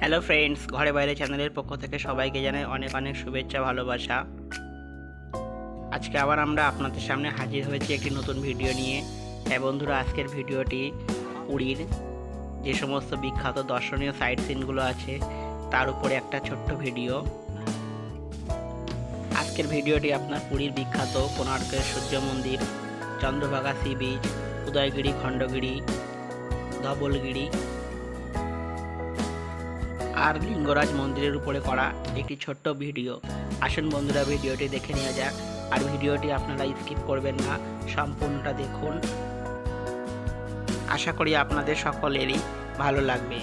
Hello friends, ঘরে বাইরে চ্যানেলের পক্ষ থেকে সবাইকে জানাই অনেক অনেক শুভেচ্ছা ভালোবাসা। আজকে আবার আমরা আপনাদের সামনে হাজির হয়েছি একটি নতুন ভিডিও নিয়ে। হ্যাঁ বন্ধুরা, আজকের ভিডিওটি পুরীর যে সমস্ত বিখ্যাত দর্শনীয় সাইট সিনগুলো আছে তার উপরে একটা ছোট্ট ভিডিও। আজকের ভিডিওটি আপনার পুরীর বিখ্যাত কোণার্কের সূর্য মন্দির, চন্দ্রভাগা সি বিচ, উদয়গিরি, খণ্ডগিরি, ধবলগিরি আর লিঙ্গরাজ মন্দিরের উপরে করা একটি ছোট্ট ভিডিও। আসুন বন্ধুরা, ভিডিওটি দেখে নেওয়া যাক। আর ভিডিওটি আপনারা স্কিপ করবেন না, সম্পূর্ণটা দেখুন। আশা করি আপনাদের সকলেরই ভালো লাগবে।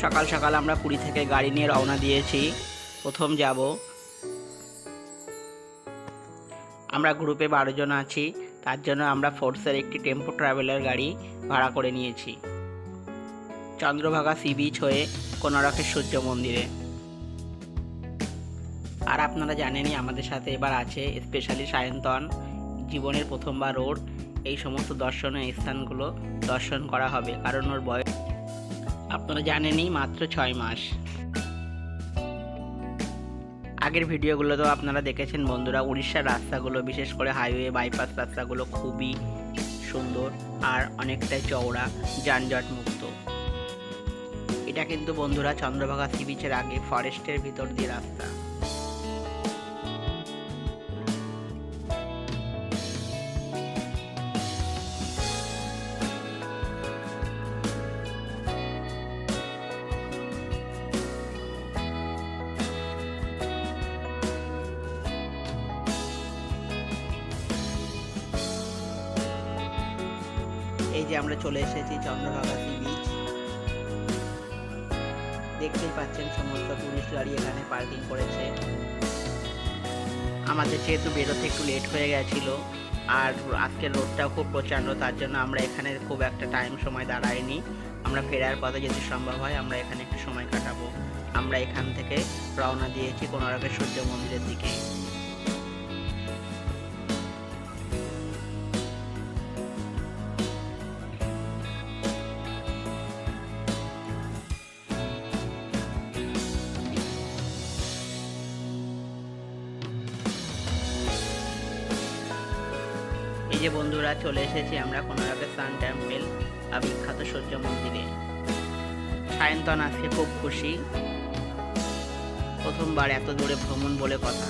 সকাল সকাল আমরা পুরী থেকে গাড়ি নিয়ে রওনা দিয়েছি। প্রথম যাব, আমরা গ্রুপে 12 জন আছি, তার জন্য আমরা ফোর্সের একটি টেম্পো ট্রাভেলার গাড়ি ভাড়া করে নিয়েছি চন্দ্রভাগা সি বিচ হয়ে কোণার্কের সূর্য মন্দিরে। আর আপনারা জানেনই আমাদের সাথে এবার আছে স্পেশালি সায়ন্তন। জীবনের প্রথমবার ওর এই সমস্ত দর্শনীয় স্থানগুলো দর্শন করা হবে, কারণ ওর বয়স আপনারা জানেনই মাত্র 6 মাস। আগের ভিডিওগুলোতেও আপনারা দেখেছেন বন্ধুরা, উড়িষ্যার রাস্তাগুলো, বিশেষ করে হাইওয়ে বাইপাস রাস্তাগুলো খুবই সুন্দর আর অনেকটাই চওড়া, যানজট মুক্ত। এটা কিন্তু বন্ধুরা চন্দ্রভাগা সি বিচের আগে ফরেস্টের ভিতর দিয়ে রাস্তা। এই যে আমরা চলে এসেছি চন্দ্রভাগা সি বিচ। দেখতেই পাচ্ছেন সমস্ত টুরিস্ট গাড়ি এখানে পার্কিং করেছে। আমাদের যেহেতু বেরোতে একটু লেট হয়ে গেছিলো আর আজকের রোদটাও খুব প্রচণ্ড, তার জন্য আমরা এখানে খুব একটা সময় দাঁড়াইনি। আমরা ফেরার পথে যদি সম্ভব হয় আমরা এখানে একটু সময় কাটাবো। আমরা এখান থেকে রওনা দিয়েছি কোণার্কের সূর্য মন্দিরের দিকে। এই যে বন্ধুরা, চলে এসেছি আমরা কোণার্কের সান টেম্পল বিখ্যাত সূর্য মন্দিরে। সায়ন্তন আজকে খুব খুশি, প্রথমবার এত দূরে ভ্রমণ বলে কথা।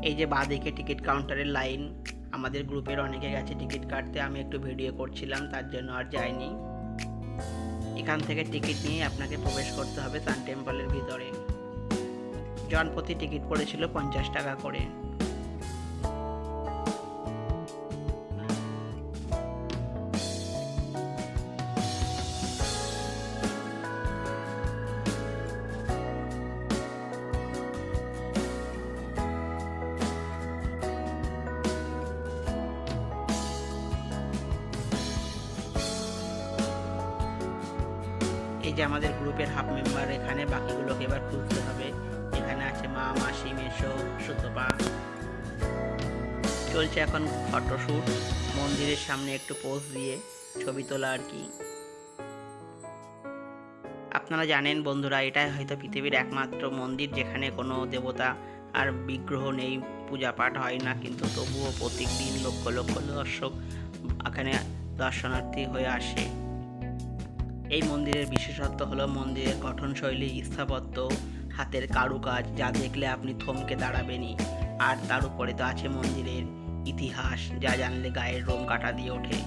এই যে বাঁদিকে টিকিট কাউন্টারের লাইন, আমাদের গ্রুপের অনেকে গেছে টিকিট কাটতে। আমি একটু ভিডিও করছিলাম, তার জন্য আর যাইনি। এখান থেকে টিকিট নিয়ে আপনাকে প্রবেশ করতে হবে সান টেম্পলের ভিতরে। জনপ্রতি টিকিট পড়েছিল 50 টাকা করে। এই যে আমাদের গ্রুপের হাফ মেম্বার এখানে, বাকিগুলোকে এবার খুঁজতে হবে। এখানে আছে মা, মাসি, মেশো, সুতপা। চলছে এখন ফটোশ্যুট, মন্দিরের সামনে একটু পোজ দিয়ে ছবি তোলা আর কি। আপনারা জানেন বন্ধুরা, এটাই হয়তো পৃথিবীর একমাত্র মন্দির যেখানে কোনো দেবতা আর বিগ্রহ নেই, পূজা পাঠ হয় না, কিন্তু তবুও প্রত্যেকদিন লক্ষ লক্ষ দর্শক এখানে দর্শনার্থী হয়ে আসে। এই মন্দিরের বিশেষত্ব হলো মন্দিরের গঠনশৈলী, স্থাপত্য, হাতের কারুকাজ, যা দেখলে আপনি থমকে দাঁড়াবেনই। আর তার উপরে তো আছে মন্দিরের ইতিহাস, যা জানলে গায়ের লোম কাটা দিয়ে ওঠে।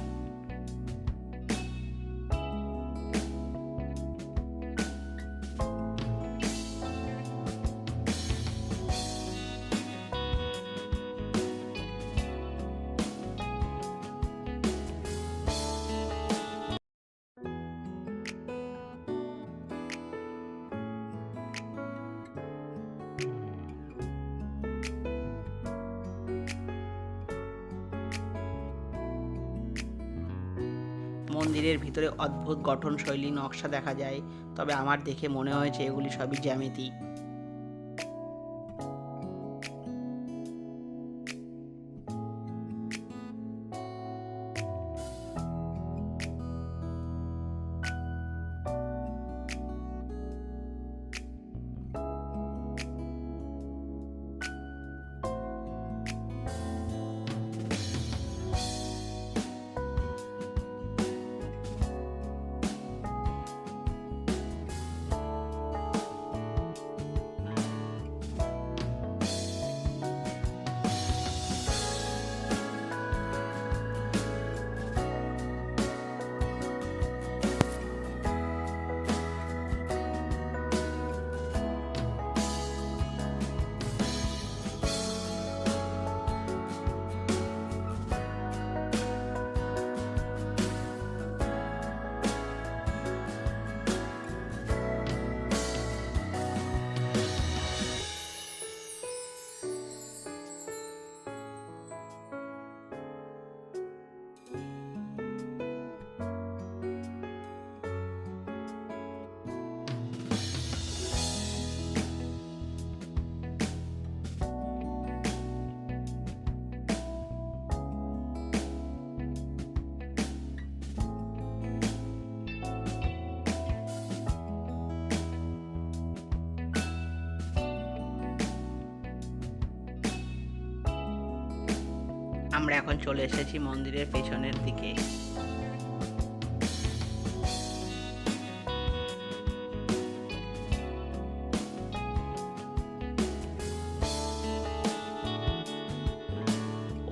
মন্দিরের ভিতরে অদ্ভুত গঠনশৈলী নকশা দেখা যায়, তবে আমার দেখে মনে হয়েছে এগুলি সবই জ্যামিতি। আমরা এখন চলে এসেছি মন্দিরের পেছনের দিকে।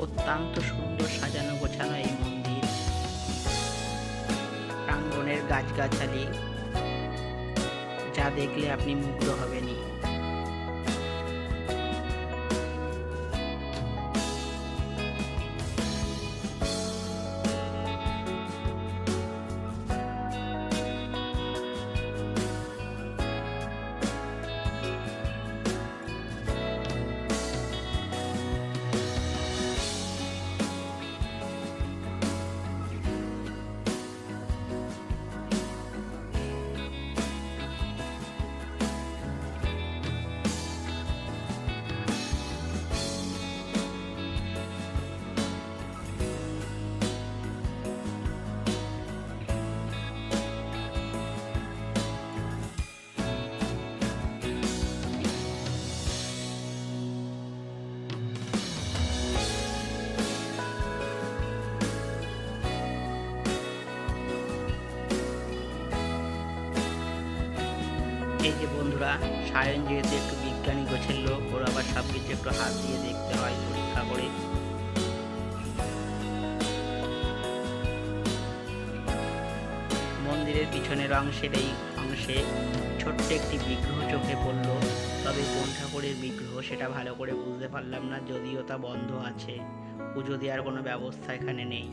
অত্যন্ত সুন্দর সাজানো গোছানো এই মন্দির, প্রাঙ্গণের গাছগাছালি, যা দেখলে আপনি মুগ্ধ হবেনই। এই যে বন্ধুরা, সায়ন যেহেতু একটু বিজ্ঞানী গোছের লোক, ওর আবার সবকিছু একটু হাত দিয়ে দেখতে হয়, পরীক্ষা করে। মন্দিরের পিছনের অংশের এই অংশে ছোট্ট একটি বিগ্রহ চোখে পড়লো, তবে কোন ঠাকুরের বিগ্রহ সেটা ভালো করে বুঝতে পারলাম না, যদিও তা বন্ধ আছে, পুজো দেওয়ার কোনো ব্যবস্থা এখানে নেই।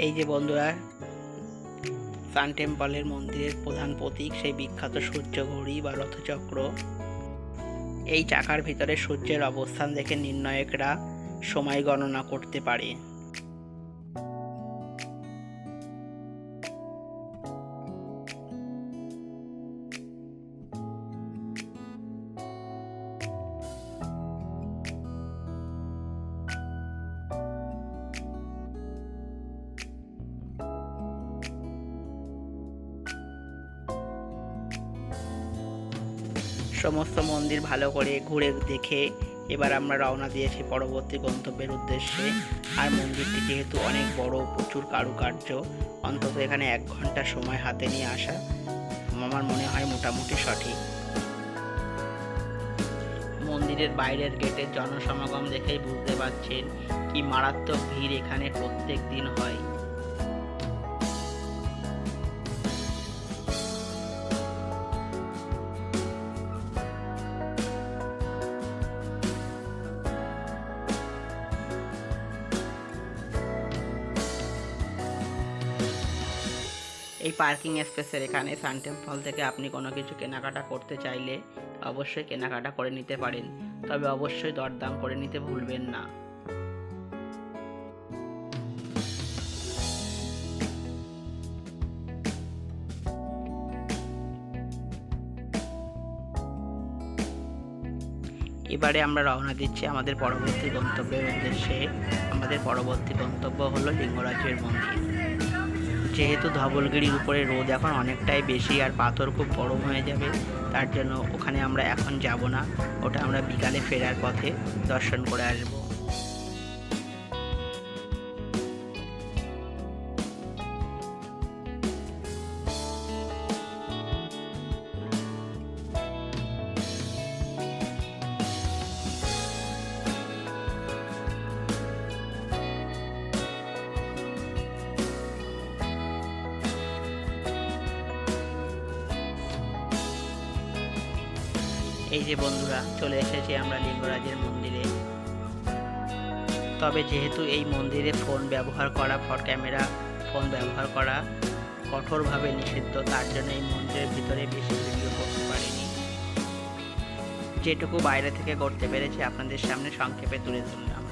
এই যে বন্ধুরা, সান টেম্পলের মন্দিরের প্রধান প্রতীক সেই বিখ্যাত সূর্য ঘড়ি বা রথচক্র। এই চাকার ভিতরে সূর্যের অবস্থান দেখে নির্ণায়করা সময় গণনা করতে পারে। সমস্ত মন্দির ভালো করে ঘুরে দেখে এবার আমরা রওনা দিয়েছি পরবর্তী গন্তব্যের উদ্দেশ্যে। আর মন্দিরটি যেহেতু অনেক বড়, প্রচুর কারুকার্য, অন্তত এখানে 1 ঘন্টা সময় হাতে নিয়ে আসা আমার মনে হয় মোটামুটি সঠিক। মন্দিরের বাইরের গেটের জনসমাগম দেখেই বুঝতে পারছেন কি মারাত্মক ভিড় এখানে প্রত্যেক দিন হয়। এই পার্কিং স্পেসের এখানে সান টেম্পল থেকে আপনি কোনো কিছু কেনাকাটা করতে চাইলে অবশ্যই কেনাকাটা করে নিতে পারেন, তবে অবশ্যই দরদাম করে নিতে ভুলবেন না। এবারে আমরা রওনা দিচ্ছি আমাদের পরবর্তী গন্তব্যের উদ্দেশ্যে। আমাদের পরবর্তী গন্তব্য হলো লিঙ্গরাজের মন্দির। যেহেতু ধবলগিরির উপরে রোদ এখন অনেকটাই বেশি আর পাথর খুব গরম হয়ে যাবে, তার জন্য ওখানে আমরা এখন যাব না, ওটা আমরা বিকালে ফেরার পথে দর্শন করে আসব। এই যে বন্ধুরা, চলে এসেছি আমরা লিঙ্গরাজের মন্দিরে। তবে যেহেতু এই মন্দিরে ফোন ব্যবহার করা, ফোন ব্যবহার করা কঠোরভাবে নিষিদ্ধ, তার জন্য এই মন্দিরের ভিতরে বেশি ভিডিও করতে পারিনি। যেটুকু বাইরে থেকে করতে পেরেছি আপনাদের সামনে সংক্ষেপে তুলে ধরলাম।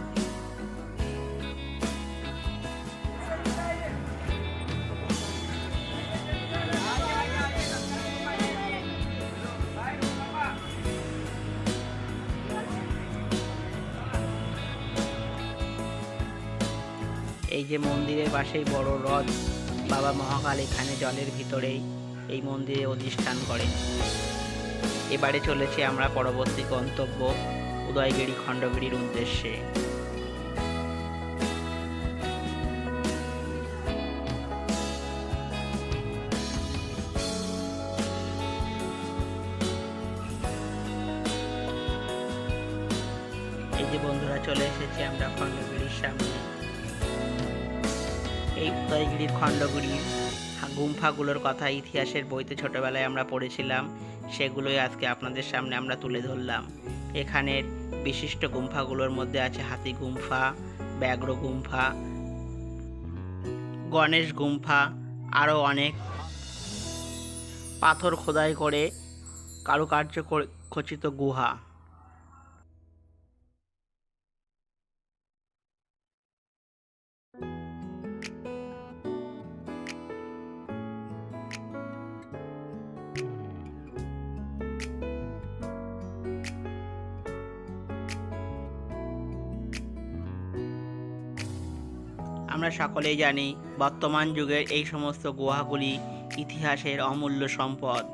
এই যে মন্দিরের পাশেই বড় হ্রদ, বাবা মহাকাল এখানে জলের ভিতরেই এই মন্দিরে অধিষ্ঠান করেন। এবারে চলেছি আমরা পরবর্তী গন্তব্য উদয়গিরি খণ্ডগিরির উদ্দেশ্যে। এই যে বন্ধুরা, চলে এসেছি আমরা খণ্ডগিরির সামনে। এই উদয়গিরির খণ্ডগিরির গুম্ফাগুলোর কথা ইতিহাসের বইতে ছোটবেলায় আমরা পড়েছিলাম, সেগুলোই আজকে আপনাদের সামনে আমরা তুলে ধরলাম। এখানের বিশিষ্ট গুম্ফাগুলোর মধ্যে আছে হাতি গুম্ফা, ব্যাঘ্র গুম্ফা, গণেশ গুম্ফা, আরও অনেক পাথর খোদাই করে কারুকার্য খচিত গুহা। আমরা সকলেই জানি বর্তমান যুগের এই সমস্ত গুহাগুলি ইতিহাসের অমূল্য সম্পদ।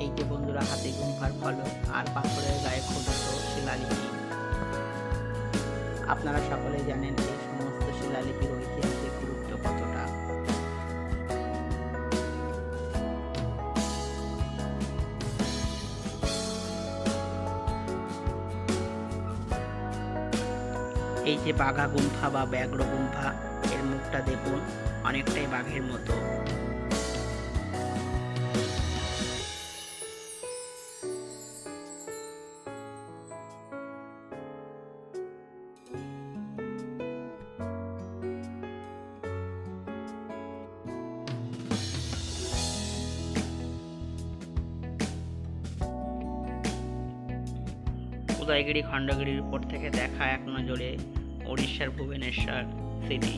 এই যে বন্ধুরা, হাতি গুম্ফার ফলক আর পাথরের গায়ে খোদিত শিলালিপি। আপনারা সকলেই জানেন এই সমস্ত শিলালিপির ঐতিহাসিক গুরুত্ব কতটা। এই যে বাঘা গুম্ফা বা ব্যাঘ্র গুম্ফা, এর মুখটা দেখুন অনেকটাই বাঘের মতো। উদয়গিরি খণ্ডগিরির উপর থেকে দেখা এক নজরে উড়িষ্যার ভুবনেশ্বর সিটি।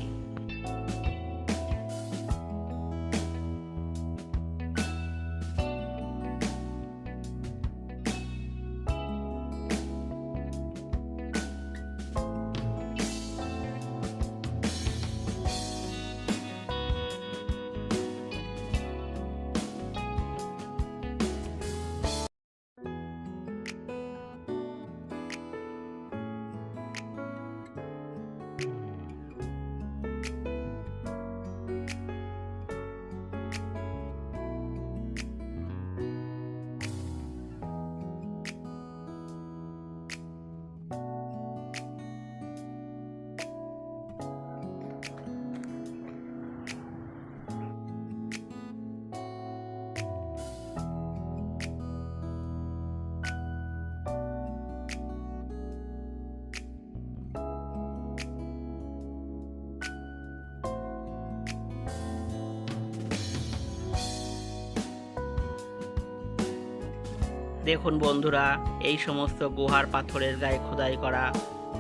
দেখুন বন্ধুরা, এই সমস্ত গুহার পাথরের গায়ে খোদাই করা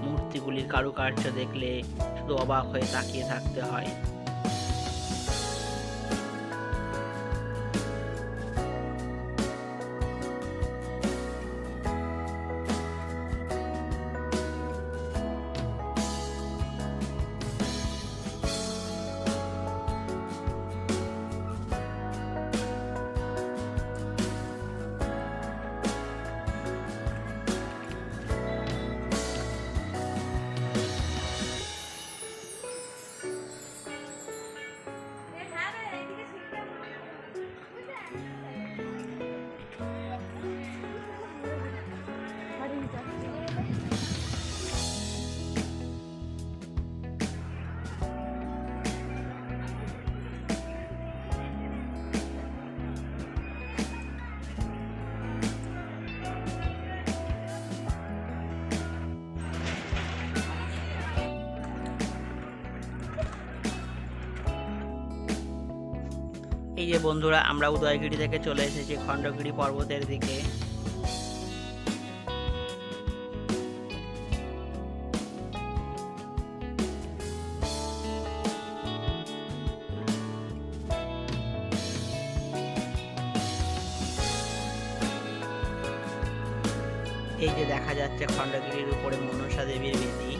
মূর্তিগুলির কারুকার্য দেখলে শুধু অবাক হয়ে তাকিয়ে থাকতে হয়। এই যে বন্ধুরা, আমরা উদয়গিরি থেকে চলে এসেছি খণ্ডগিরি পর্বতের দিকে। এই যে দেখা যাচ্ছে খণ্ডগিরির উপরে মনসা দেবীর বেদি।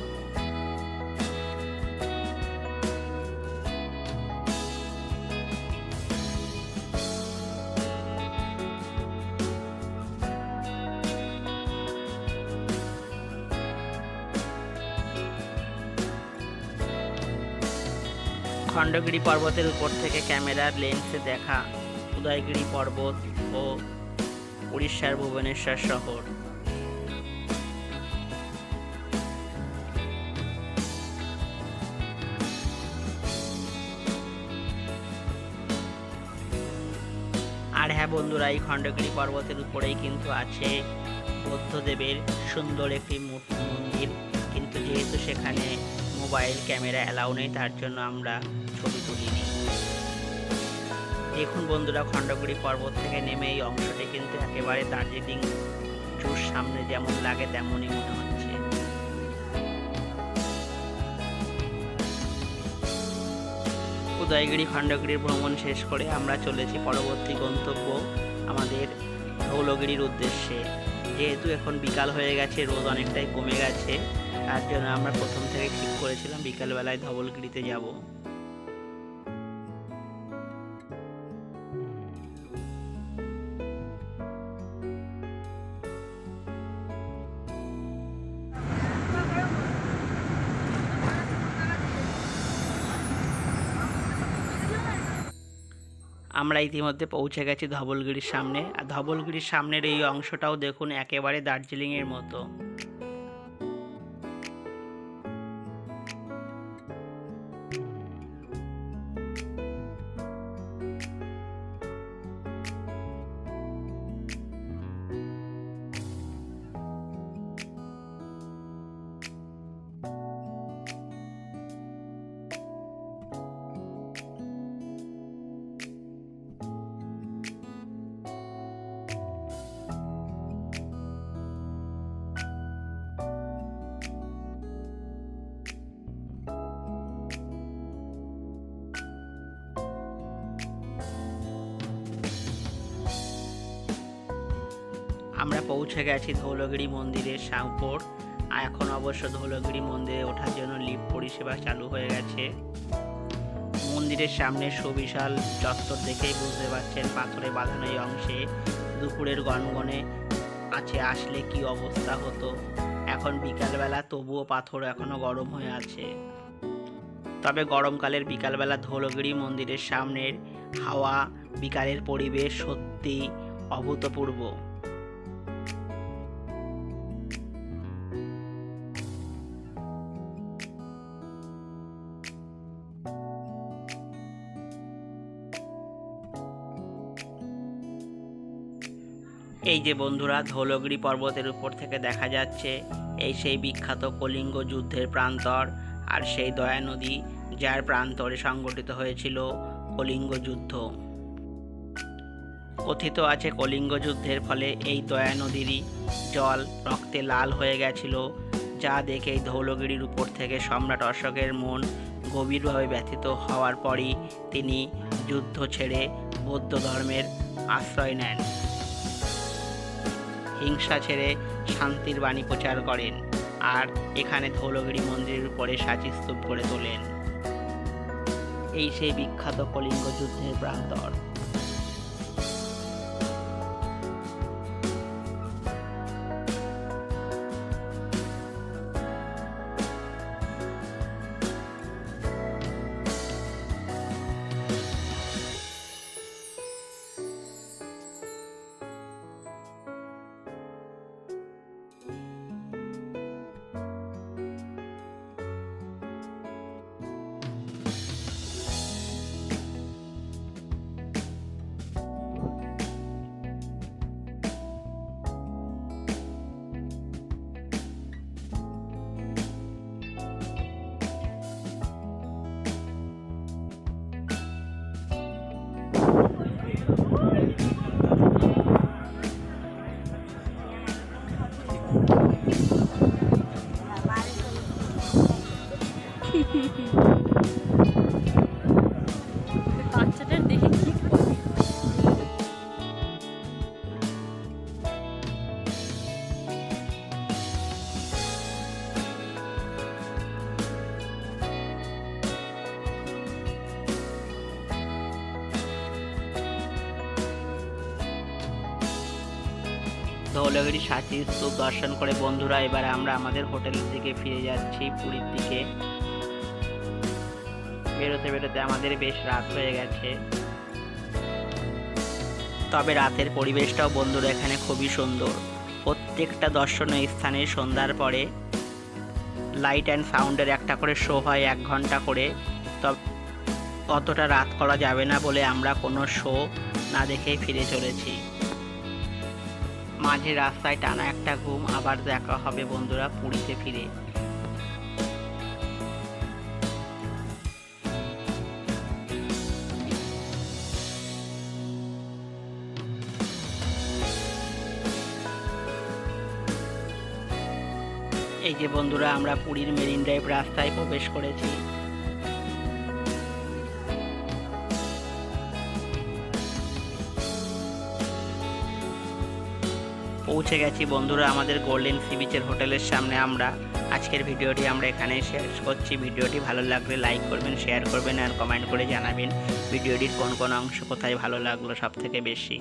খণ্ডগিরি পর্বতের উপর থেকে ক্যামেরার লেন্সে দেখা উদয়গিরি পর্বত ও উড়িষ্যার ভুবনেশ্বর শহর। আর হ্যাঁ বন্ধুরা, এই খণ্ডগিরি পর্বতের উপরেই কিন্তু আছে বুদ্ধদেবের সুন্দর একটি মন্দির, কিন্তু যেহেতু সেখানে মোবাইল ক্যামেরা অ্যালাউ নেই, তার জন্য আমরা ছবি তুলিনি। দেখুন বন্ধুরা, খণ্ডগিরি পর্বত থেকে নেমে এই অংশটি কিন্তু একেবারে দার্জিলিং জুর সামনে যেমন লাগে তেমনই মনে হচ্ছে। উদয়গিরি খণ্ডগিরির ভ্রমণ শেষ করে আমরা চলেছি পরবর্তী গন্তব্য আমাদের ধৌলগিরির উদ্দেশ্যে। যেহেতু এখন বিকাল হয়ে গেছে, রোদ অনেকটাই কমে গেছে, তার জন্য আমরা প্রথম থেকে ঠিক করেছিলাম বিকালবেলায় ধবলগিরিতে যাব। আমরা ইতিমধ্যে পৌঁছে গেছি ধবলগিরির সামনে। আর ধবলগিরির সামনের এই অংশটাও দেখুন একেবারে দার্জিলিংয়ের মতো। আমরা পৌঁছে গেছি ধৌলগিরি মন্দিরের উপর। আর এখন অবশ্য ধৌলগিরি মন্দিরে ওঠার জন্য লিফট পরিষেবা চালু হয়ে গেছে। মন্দিরের সামনে সুবিশাল চত্বর দেখেই বুঝতে পারছেন পাথরে বাঁধানো এই অংশে দুপুরের গনগনে আছে আসলে কি অবস্থা হতো। এখন বিকালবেলা, তবুও পাথর এখনো গরম হয়ে আছে। তবে গরমকালের বিকালবেলা ধৌলগিরি মন্দিরের সামনের হাওয়া, বিকালের পরিবেশ সত্যি অভূতপূর্ব। এই যে বন্ধুরা, ধৌলগিরি পর্বতের উপর থেকে দেখা যাচ্ছে এই সেই বিখ্যাত কলিঙ্গ যুদ্ধের প্রান্তর, আর সেই দয়া নদী যার প্রান্তরে সংগঠিত হয়েছিল কলিঙ্গ যুদ্ধ। কথিত আছে কলিঙ্গ যুদ্ধের ফলে এই দয়া নদীরই জল রক্তে লাল হয়ে গেছিল, যা দেখে ধৌলগিরির উপর থেকে সম্রাট অশোকের মন গভীরভাবে ব্যথিত হওয়ার পরই তিনি যুদ্ধ ছেড়ে বৌদ্ধ ধর্মের আশ্রয় নেন, হিংসা ছেড়ে শান্তির বাণী প্রচার করেন, আর এখানে ধৌলগিরি মন্দিরের উপরে সাঁচি স্তূপ করে তোলেন। এই সেই বিখ্যাত কলিঙ্গ যুদ্ধের প্রান্তর। বাচ্চাদের দেখে কি ধৌলগিরি সাঁচি স্তূপ দর্শন করে বন্ধুরা এবার আমরা আমাদের হোটেলের দিকে ফিরে যাচ্ছি, পুরীর দিকে। বেরোতে বেরোতে আমাদের বেশ রাত হয়ে গেছে। তবে রাতের পরিবেশটাও বন্ধুরা এখানে খুবই সুন্দর। প্রত্যেকটা দর্শনীয় স্থানে সন্ধ্যার পরে লাইট অ্যান্ড সাউন্ডের একটা করে শো হয় 1 ঘন্টা করে। তবে অতটা রাত করা যাবে না বলে আমরা কোনো শো না দেখেই ফিরে চলেছি। মাঝে রাস্তায় টানা একটা ঘুম, আবার দেখা হবে বন্ধুরা পুরীতে ফিরে। এই যে বন্ধুরা, আমরা পুরীর মেরিন ড্রাইভ রাস্তায় প্রবেশ করেছি। পৌঁছে গেছি বন্ধুরা আমাদের গোল্ডেন সি বিচের হোটেলের সামনে। আমরা আজকের ভিডিওটি আমরা এখানে শেয়ার করছি। ভিডিওটি ভালো লাগলে লাইক করবেন, শেয়ার করবেন আর কমেন্ট করে জানাবেন ভিডিওটির কোন কোন অংশ কোথায় ভালো লাগলো সব থেকে বেশি।